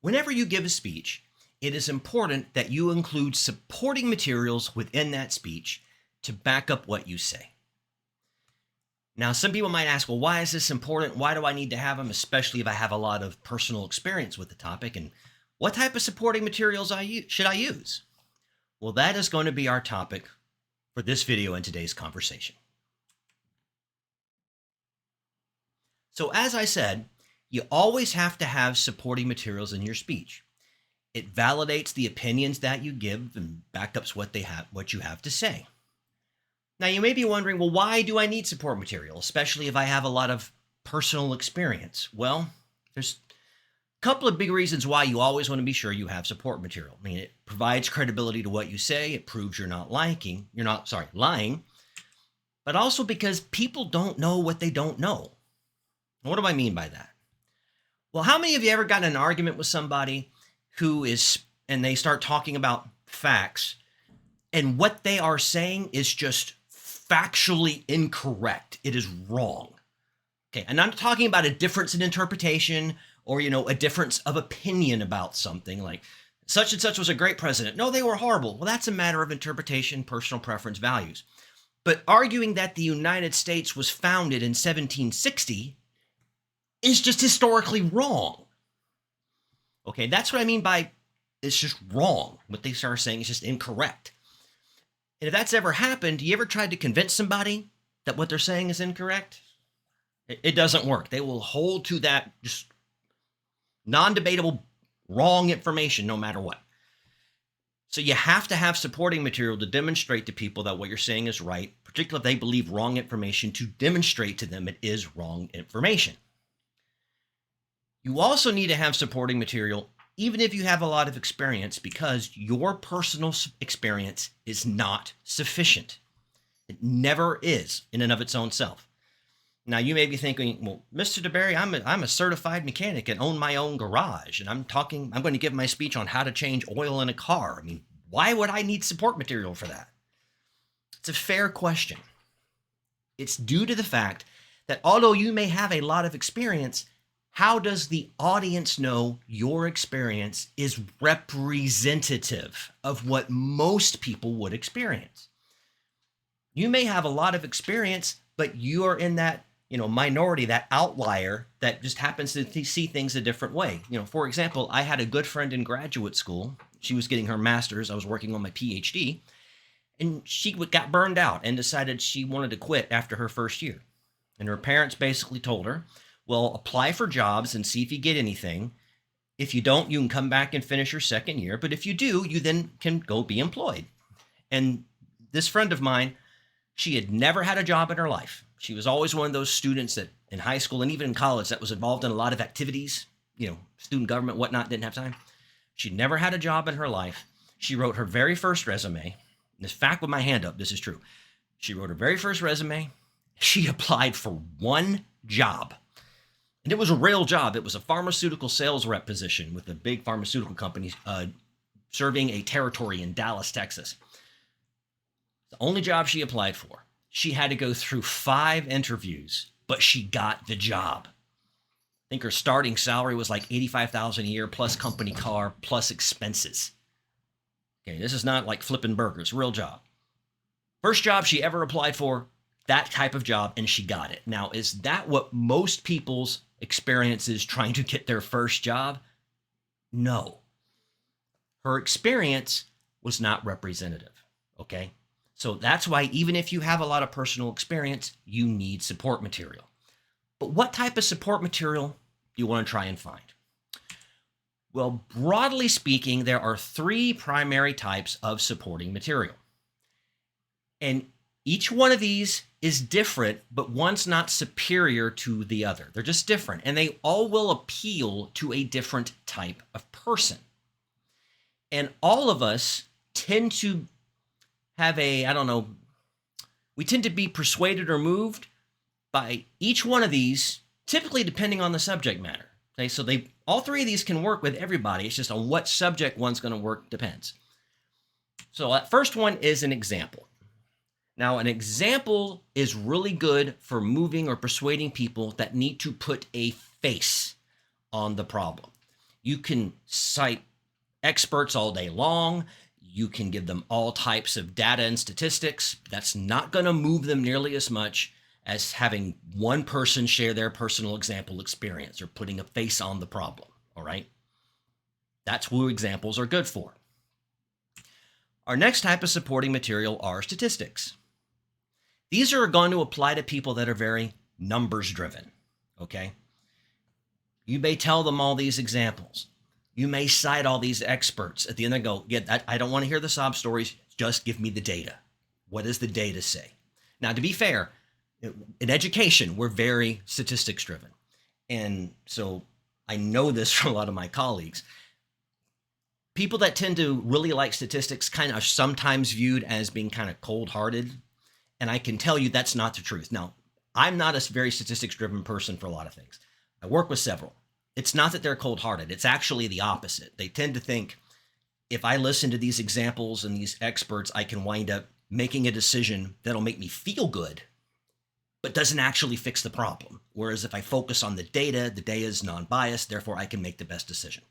Whenever you give a speech, it is important that you include supporting materials within that speech to back up what you say. Now, some people might ask, well, why is this important? Why do I need to have them, especially if I have a lot of personal experience with the topic? And what type of supporting materials should I use? Well, that is going to be our topic for this video and today's conversation. So as I said, you always have to have supporting materials in your speech. It validates the opinions that you give and backups what you have to say. Now you may be wondering, well, why do I need support material, especially if I have a lot of personal experience? Well, there's a couple of big reasons why you always want to be sure you have support material. I mean, it provides credibility to what you say. It proves you're not lying, but also because people don't know what they don't know. What do I mean by that? Well, how many of you ever gotten in an argument with somebody and they start talking about facts, and what they are saying is just factually incorrect? It is wrong. Okay, and I'm not talking about a difference in interpretation or, a difference of opinion about something like such and such was a great president. No, they were horrible. Well, that's a matter of interpretation, personal preference, values. But arguing that the United States was founded in 1760 is just historically wrong. Okay, that's what I mean by it's just wrong. What they are saying is just incorrect. And if that's ever happened, you ever tried to convince somebody that what they're saying is incorrect? It doesn't work. They will hold to that just non-debatable wrong information no matter what. So you have to have supporting material to demonstrate to people that what you're saying is right, particularly if they believe wrong information, to demonstrate to them it is wrong information. You also need to have supporting material even if you have a lot of experience, because your personal experience is not sufficient. It never is in and of its own self. Now, you may be thinking, well, Mr. DeBerry, I'm a certified mechanic and own my own garage, and I'm going to give my speech on how to change oil in a car. I mean, why would I need support material for that? It's a fair question. It's due to the fact that although you may have a lot of experience, how does the audience know your experience is representative of what most people would experience? You may have a lot of experience, but you are in that, minority, that outlier that just happens to see things a different way. For example, I had a good friend in graduate school. She was getting her master's. I was working on my PhD, and she got burned out and decided she wanted to quit after her first year. And her parents basically told her, well, apply for jobs and see if you get anything. If you don't, you can come back and finish your second year. But if you do, you then can go be employed. And this friend of mine, she had never had a job in her life. She was always one of those students that in high school and even in college that was involved in a lot of activities, student government, whatnot, didn't have time. She'd never had a job in her life. She wrote her very first resume. In fact, with my hand up, this is true. She wrote her very first resume. She applied for one job. And it was a real job. It was a pharmaceutical sales rep position with a big pharmaceutical company serving a territory in Dallas, Texas. The only job she applied for. She had to go through 5 interviews, but she got the job. I think her starting salary was like $85,000 a year plus company car plus expenses. Okay, this is not like flipping burgers, real job. First job she ever applied for, that type of job, and she got it. Now, is that what most people's experience is trying to get their first job? No. Her experience was not representative, okay? So that's why even if you have a lot of personal experience, you need support material. But what type of support material do you want to try and find? Well, broadly speaking, there are 3 primary types of supporting material. And each one of these is different, but one's not superior to the other. They're just different, and they all will appeal to a different type of person. And all of us tend to have we tend to be persuaded or moved by each one of these, typically depending on the subject matter. Okay, so all 3 of these can work with everybody. It's just on what subject one's going to work depends. So that first one is an example. Now, an example is really good for moving or persuading people that need to put a face on the problem. You can cite experts all day long. You can give them all types of data and statistics. That's not going to move them nearly as much as having one person share their personal example experience or putting a face on the problem. All right. That's who examples are good for. Our next type of supporting material are statistics. These are going to apply to people that are very numbers driven. Okay. You may tell them all these examples. You may cite all these experts. At the end, they go, yeah, I don't want to hear the sob stories. Just give me the data. What does the data say? Now, to be fair, in education, we're very statistics driven. And so I know this from a lot of my colleagues. People that tend to really like statistics kind of are sometimes viewed as being kind of cold-hearted. And I can tell you that's not the truth. Now, I'm not a very statistics-driven person for a lot of things. I work with several. It's not that they're cold-hearted. It's actually the opposite. They tend to think, if I listen to these examples and these experts, I can wind up making a decision that'll make me feel good, but doesn't actually fix the problem. Whereas if I focus on the data is non-biased, therefore I can make the best decision.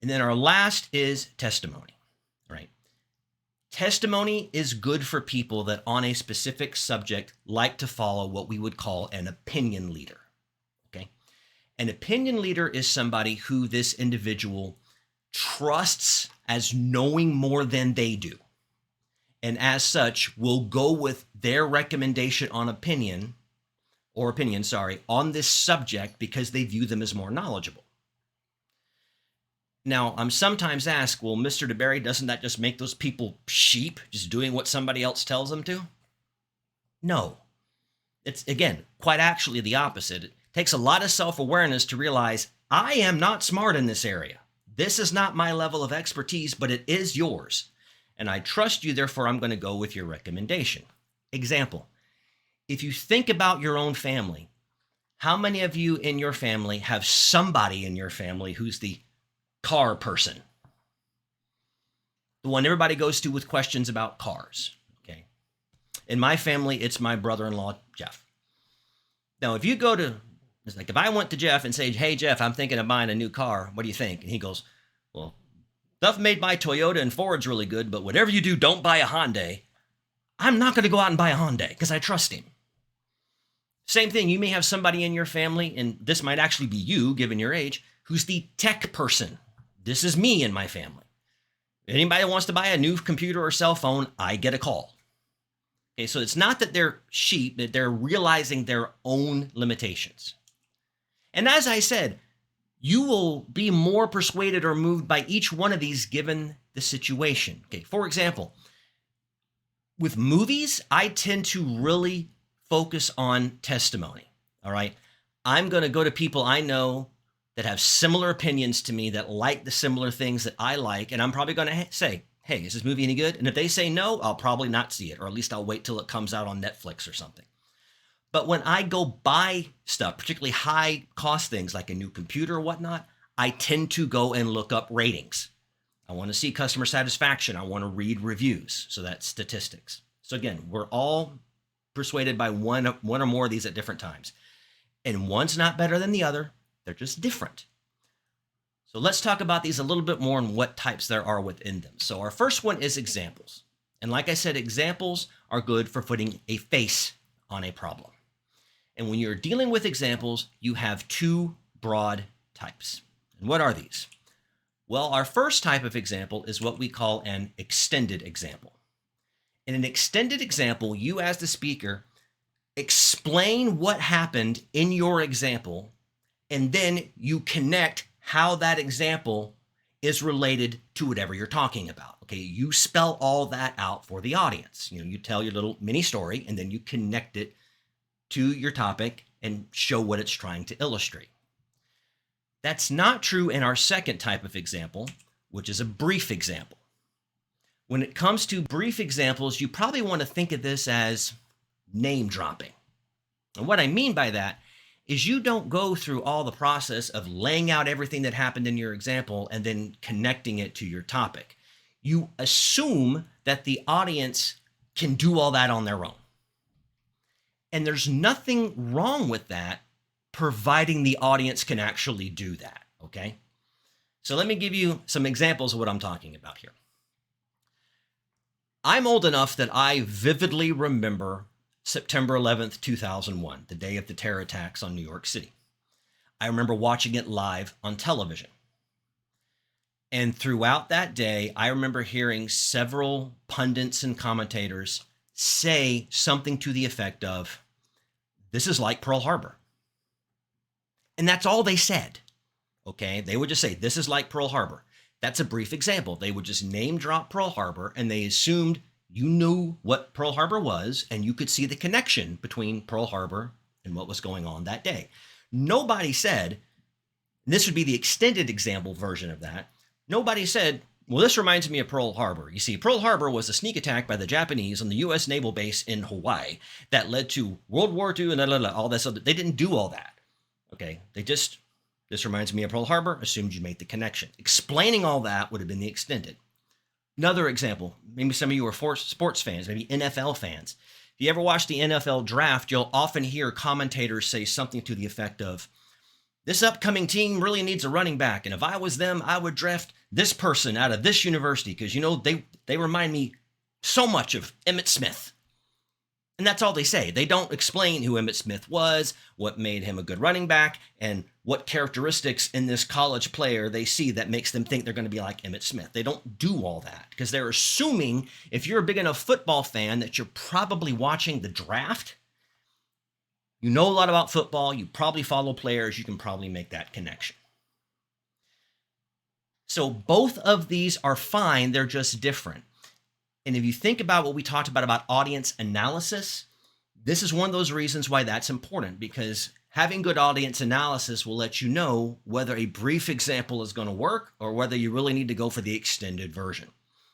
And then our last is testimony, right? Testimony is good for people that on a specific subject like to follow what we would call an opinion leader. An opinion leader is somebody who this individual trusts as knowing more than they do. And as such, will go with their recommendation on opinion on this subject because they view them as more knowledgeable. Now, I'm sometimes asked, well, Mr. DeBerry, doesn't that just make those people sheep, just doing what somebody else tells them to? No. It's, again, quite actually the opposite. Takes a lot of self-awareness to realize I am not smart in this area. This is not my level of expertise, but it is yours. And I trust you, therefore I'm going to go with your recommendation. Example, if you think about your own family, how many of you in your family have somebody in your family who's the car person? The one everybody goes to with questions about cars, okay? In my family, it's my brother-in-law, Jeff. Now, if you go to It's like if I went to Jeff and say, hey, Jeff, I'm thinking of buying a new car. What do you think? And he goes, well, stuff made by Toyota and Ford's really good, but whatever you do, don't buy a Hyundai. I'm not going to go out and buy a Hyundai because I trust him. Same thing. You may have somebody in your family, and this might actually be you, given your age, who's the tech person. This is me in my family. Anybody that wants to buy a new computer or cell phone, I get a call. Okay, so it's not that they're sheep, that they're realizing their own limitations. And as I said, you will be more persuaded or moved by each one of these given the situation. Okay, for example, with movies, I tend to really focus on testimony. All right, I'm going to go to people I know that have similar opinions to me, that like the similar things that I like, and I'm probably going to say, hey, is this movie any good? And if they say no, I'll probably not see it, or at least I'll wait till it comes out on Netflix or something. But when I go buy stuff, particularly high cost things like a new computer or whatnot, I tend to go and look up ratings. I want to see customer satisfaction. I want to read reviews. So that's statistics. So again, we're all persuaded by one or more of these at different times. And one's not better than the other. They're just different. So let's talk about these a little bit more and what types there are within them. So our first one is examples. And like I said, examples are good for putting a face on a problem. And when you're dealing with examples, you have two broad types. And what are these? Well, our first type of example is what we call an extended example. In an extended example, you as the speaker explain what happened in your example, and then you connect how that example is related to whatever you're talking about. Okay, you spell all that out for the audience. You tell your little mini story, and then you connect it to your topic and show what it's trying to illustrate. That's not true in our second type of example, which is a brief example. When it comes to brief examples, you probably want to think of this as name dropping. And what I mean by that is you don't go through all the process of laying out everything that happened in your example and then connecting it to your topic. You assume that the audience can do all that on their own. And there's nothing wrong with that, providing the audience can actually do that. Okay? So let me give you some examples of what I'm talking about here. I'm old enough that I vividly remember September 11th, 2001, the day of the terror attacks on New York City. I remember watching it live on television. And throughout that day, I remember hearing several pundits and commentators say something to the effect of, this is like Pearl Harbor. And that's all they said. Okay? They would just say, this is like Pearl Harbor. That's a brief example. They would just name drop Pearl Harbor, and they assumed you knew what Pearl Harbor was, and you could see the connection between Pearl Harbor and what was going on that day. Nobody said, this would be the extended example version of that. Nobody said, well, this reminds me of Pearl Harbor. You see, Pearl Harbor was a sneak attack by the Japanese on the U.S. naval base in Hawaii that led to World War II and all this other. They didn't do all that. Okay, they just, this reminds me of Pearl Harbor, assumed you made the connection. Explaining all that would have been the extended. Another example, maybe some of you are sports fans, maybe NFL fans. If you ever watch the NFL draft, you'll often hear commentators say something to the effect of, this upcoming team really needs a running back, and if I was them, I would draft this person out of this university because, you know, they remind me so much of Emmitt Smith. And that's all they say. They don't explain who Emmitt Smith was, what made him a good running back, and what characteristics in this college player they see that makes them think they're going to be like Emmitt Smith. They don't do all that because they're assuming if you're a big enough football fan that you're probably watching the draft. You know a lot about football. You probably follow players. You can probably make that connection. So both of these are fine. They're just different. And if you think about what we talked about audience analysis, this is one of those reasons why that's important, because having good audience analysis will let you know whether a brief example is going to work or whether you really need to go for the extended version.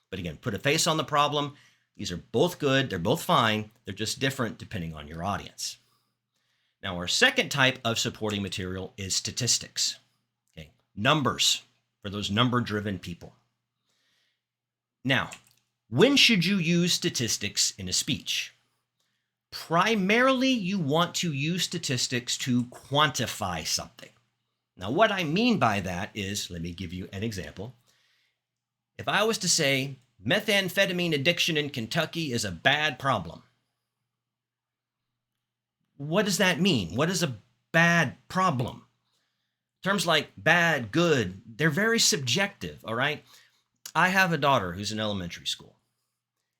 But again, put a face on the problem. These are both good. They're both fine. They're just different depending on your audience. Now, our second type of supporting material is statistics. Okay, numbers for those number-driven people. Now, when should you use statistics in a speech? Primarily, you want to use statistics to quantify something. Now, what I mean by that is, let me give you an example. If I was to say, methamphetamine addiction in Kentucky is a bad problem, what does that mean? What is a bad problem? Terms like bad, good, they're very subjective, all right? I have a daughter who's in elementary school,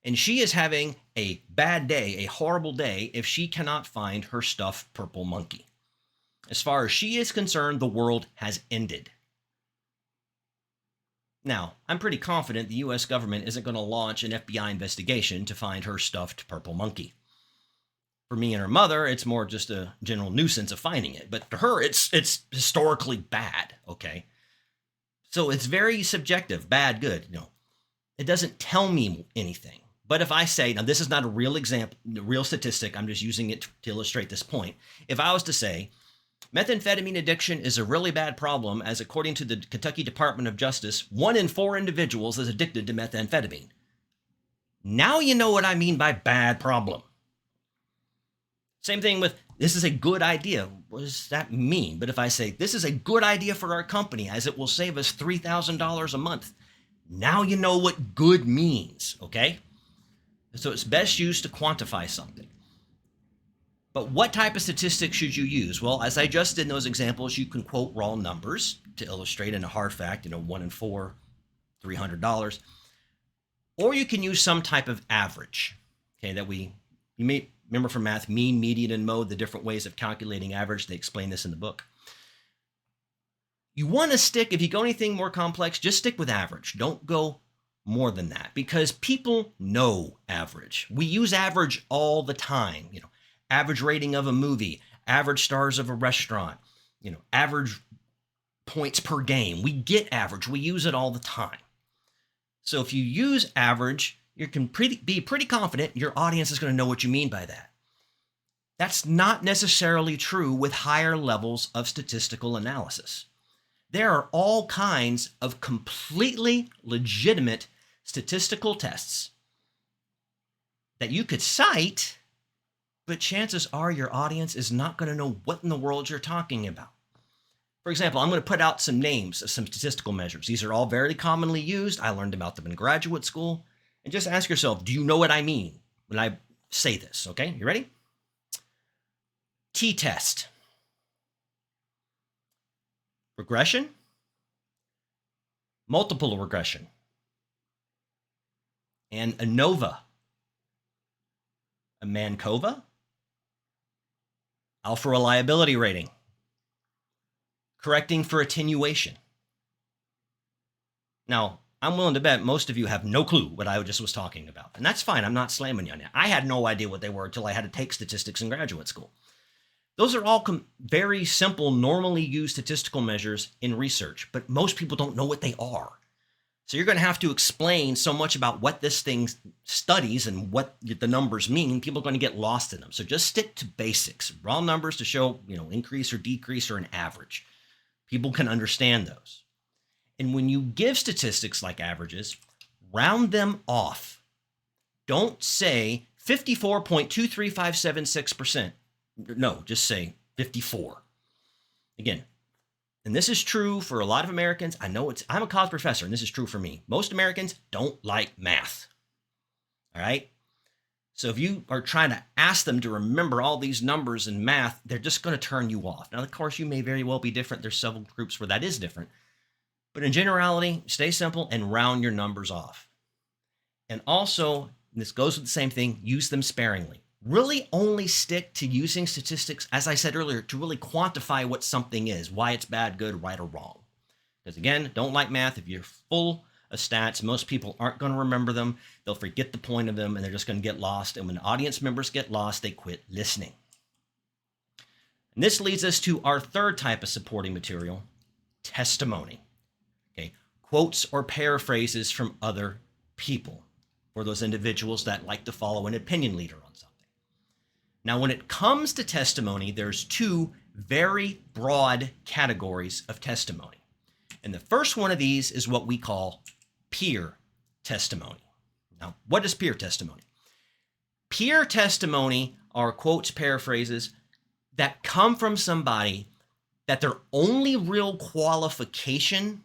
and she is having a bad day, a horrible day, if she cannot find her stuffed purple monkey. As far as she is concerned, the world has ended. Now, I'm pretty confident the U.S. government isn't going to launch an FBI investigation to find her stuffed purple monkey. For me and her mother, it's more just a general nuisance of finding it. But to her, it's historically bad, okay? So it's very subjective, bad, good. You know, it doesn't tell me anything. But if I say, now this is not a real example, real statistic, I'm just using it to illustrate this point. If I was to say, methamphetamine addiction is a really bad problem, as according to the Kentucky Department of Justice, 1 in 4 individuals is addicted to methamphetamine. Now you know what I mean by bad problem. Same thing with, this is a good idea. What does that mean? But if I say, this is a good idea for our company, as it will save us $3,000 a month, now you know what good means, okay? So it's best used to quantify something. But what type of statistics should you use? Well, as I just did in those examples, you can quote raw numbers to illustrate in a hard fact, 1 in 4, $300. Or you can use some type of average, okay, that you may remember from math, mean, median, and mode, the different ways of calculating average. They explain this in the book. You want to stick, if you go anything more complex, just stick with average. Don't go more than that, because people know average. We use average all the time. Average rating of a movie, average stars of a restaurant, average points per game. We get average. We use it all the time. So if you use average, you can be pretty confident your audience is going to know what you mean by that. That's not necessarily true with higher levels of statistical analysis. There are all kinds of completely legitimate statistical tests that you could cite, but chances are your audience is not going to know what in the world you're talking about. For For example, I'm going to put out some names of some statistical measures. These are all very commonly used. I learned about them in graduate school. And just ask yourself, do you know what I mean when I say this? Okay, you ready? T-test. Regression. Multiple regression. And ANOVA. A Mancova. Alpha reliability rating. Correcting for attenuation. Now, I'm willing to bet most of you have no clue what I just was talking about. And that's fine. I'm not slamming you on that. I had no idea what they were until I had to take statistics in graduate school. Those are all very simple, normally used statistical measures in research, but most people don't know what they are. So you're going to have to explain so much about what this thing studies and what the numbers mean. People are going to get lost in them. So just stick to basics. Raw numbers to show, increase or decrease or an average. People can understand those. And when you give statistics like averages, round them off. Don't say 54.23576%. No, just say 54. Again, and this is true for a lot of Americans. I'm a college professor, and this is true for me. Most Americans don't like math. All right? So if you are trying to ask them to remember all these numbers in math, they're just going to turn you off. Now, of course, you may very well be different. There's several groups where that is different. But in generality, stay simple and round your numbers off. And also, this goes with the same thing, use them sparingly. Really only stick to using statistics, as I said earlier, to really quantify what something is, why it's bad, good, right, or wrong. Because again, don't like math. If you're full of stats, most people aren't going to remember them. They'll forget the point of them, and they're just going to get lost. And when audience members get lost, they quit listening. And this leads us to our third type of supporting material, testimony. Okay, quotes or paraphrases from other people, for those individuals that like to follow an opinion leader on something. Now, when it comes to testimony, there's two very broad categories of testimony. And the first one of these is what we call peer testimony. Now, what is peer testimony? Peer testimony are quotes, paraphrases that come from somebody that their only real qualification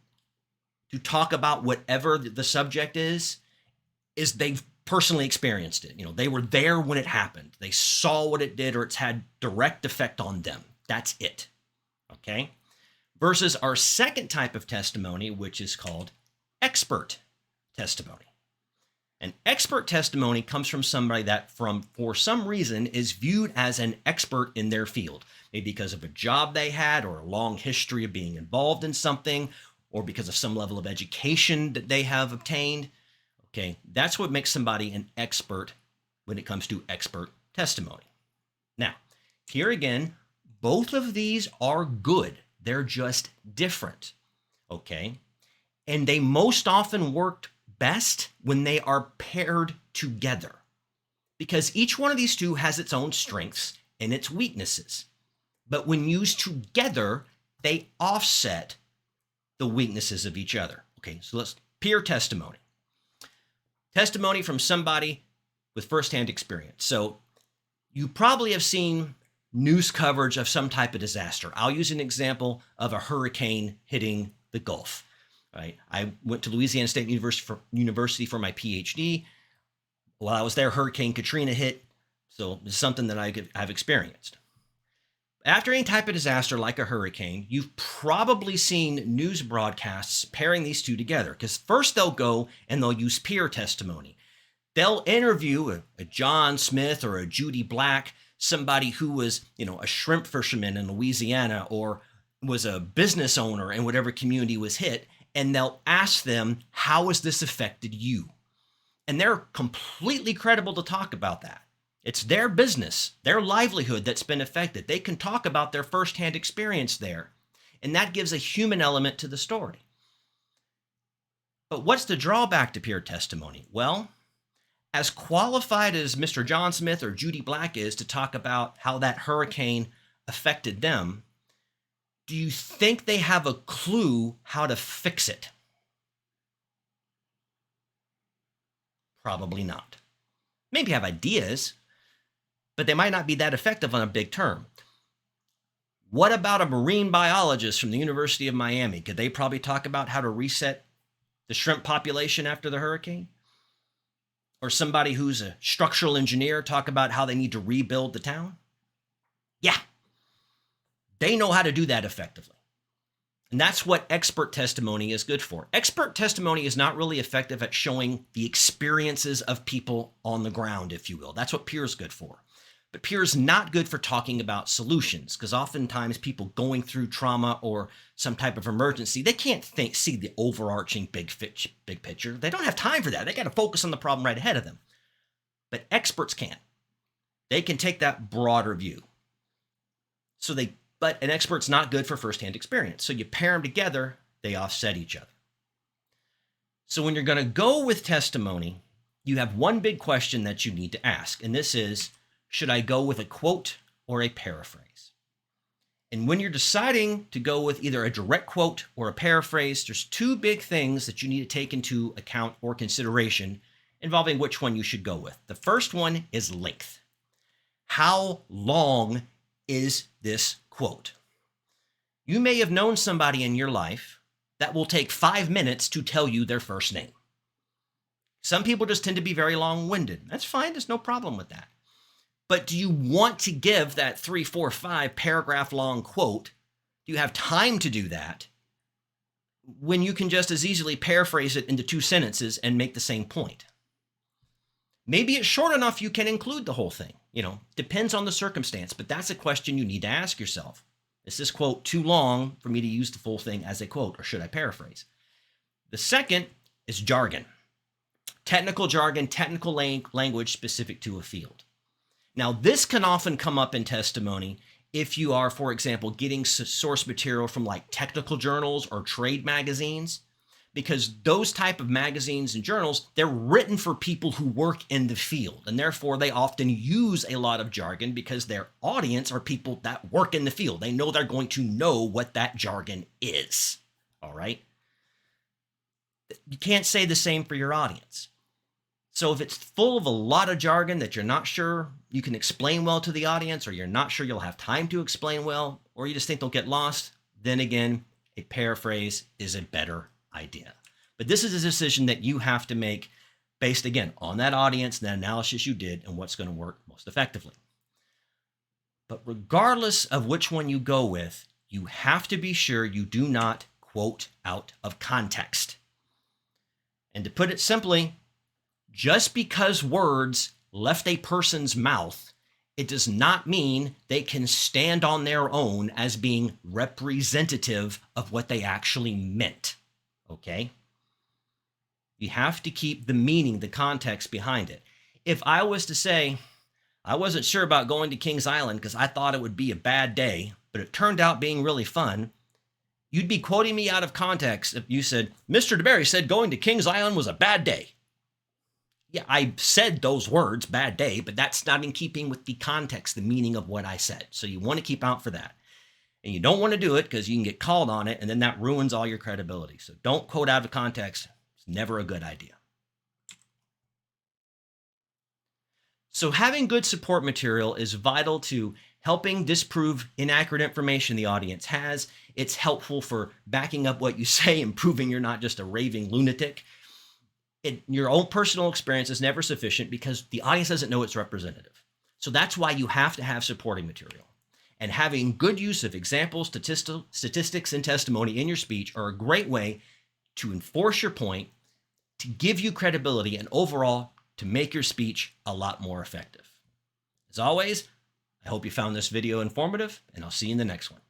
to talk about whatever the subject is they've personally experienced it. They were there when it happened. They saw what it did, or it's had direct effect on them. That's it. Okay? Versus our second type of testimony, which is called expert testimony. An expert testimony comes from somebody that for some reason is viewed as an expert in their field, maybe because of a job they had or a long history of being involved in something, or because of some level of education that they have obtained. Okay, that's what makes somebody an expert when it comes to expert testimony. Now, here again, both of these are good. They're just different. Okay, and they most often work best when they are paired together, because each one of these two has its own strengths and its weaknesses. But when used together, they offset the weaknesses of each other. Okay, so let's peer testimony. Testimony from somebody with firsthand experience. So you probably have seen news coverage of some type of disaster. I'll use an example of a hurricane hitting the Gulf. Right? I went to Louisiana State University for my PhD. While I was there, Hurricane Katrina hit. So it's something that I've experienced. After any type of disaster like a hurricane, you've probably seen news broadcasts pairing these two together, because first they'll go and they'll use peer testimony. They'll interview a John Smith or a Judy Black, somebody who was, a shrimp fisherman in Louisiana or was a business owner in whatever community was hit, and they'll ask them, how has this affected you? And they're completely credible to talk about that. It's their business, their livelihood that's been affected. They can talk about their firsthand experience there, and that gives a human element to the story. But what's the drawback to peer testimony? Well, as qualified as Mr. John Smith or Judy Black is to talk about how that hurricane affected them, do you think they have a clue how to fix it? Probably not. Maybe have ideas, but they might not be that effective on a big term. What about a marine biologist from the University of Miami? Could they probably talk about how to reset the shrimp population after the hurricane? Or somebody who's a structural engineer talk about how they need to rebuild the town? Yeah, they know how to do that effectively. And that's what expert testimony is good for. Expert testimony is not really effective at showing the experiences of people on the ground, if you will. That's what peer is good for. But peer is not good for talking about solutions, because oftentimes people going through trauma or some type of emergency, they can't see the overarching big picture. They don't have time for that. They got to focus on the problem right ahead of them. But experts can. They can take that broader view. But an expert's not good for firsthand experience. So you pair them together, they offset each other. So when you're going to go with testimony, you have one big question that you need to ask. And this is, should I go with a quote or a paraphrase? And when you're deciding to go with either a direct quote or a paraphrase, there's two big things that you need to take into account or consideration involving which one you should go with. The first one is length. How long is this quote? You may have known somebody in your life that will take 5 minutes to tell you their first name. Some people just tend to be very long-winded. That's fine. There's no problem with that. But do you want to give that 3, 4, 5 paragraph long quote? Do you have time to do that when you can just as easily paraphrase it into 2 sentences and make the same point? Maybe it's short enough you can include the whole thing. Depends on the circumstance, but that's a question you need to ask yourself. Is this quote too long for me to use the full thing as a quote, or should I paraphrase? The second is jargon. Technical jargon, technical language specific to a field. Now, this can often come up in testimony if you are, for example, getting source material from like technical journals or trade magazines, because those type of magazines and journals, they're written for people who work in the field. And therefore, they often use a lot of jargon because their audience are people that work in the field. They know they're going to know what that jargon is. All right? You can't say the same for your audience. So if it's full of a lot of jargon that you're not sure you can explain well to the audience, or you're not sure you'll have time to explain well, or you just think they'll get lost, then again, a paraphrase is a better idea. But this is a decision that you have to make based, again, on that audience, that analysis you did, and what's going to work most effectively. But regardless of which one you go with, you have to be sure you do not quote out of context. And to put it simply, just because words left a person's mouth, it does not mean they can stand on their own as being representative of what they actually meant. Okay? You have to keep the meaning, the context behind it. If I was to say, I wasn't sure about going to Kings Island because I thought it would be a bad day, but it turned out being really fun, you'd be quoting me out of context if you said, Mr. DeBerry said going to Kings Island was a bad day. Yeah, I said those words, bad day, but that's not in keeping with the context, the meaning of what I said. So you want to keep out for that. And you don't want to do it because you can get called on it, and then that ruins all your credibility. So don't quote out of context. It's never a good idea. So having good support material is vital to helping disprove inaccurate information the audience has. It's helpful for backing up what you say and proving you're not just a raving lunatic. Your own personal experience is never sufficient because the audience doesn't know it's representative. So that's why you have to have supporting material. And having good use of examples, statistics, and testimony in your speech are a great way to enforce your point, to give you credibility, and overall to make your speech a lot more effective. As always, I hope you found this video informative, and I'll see you in the next one.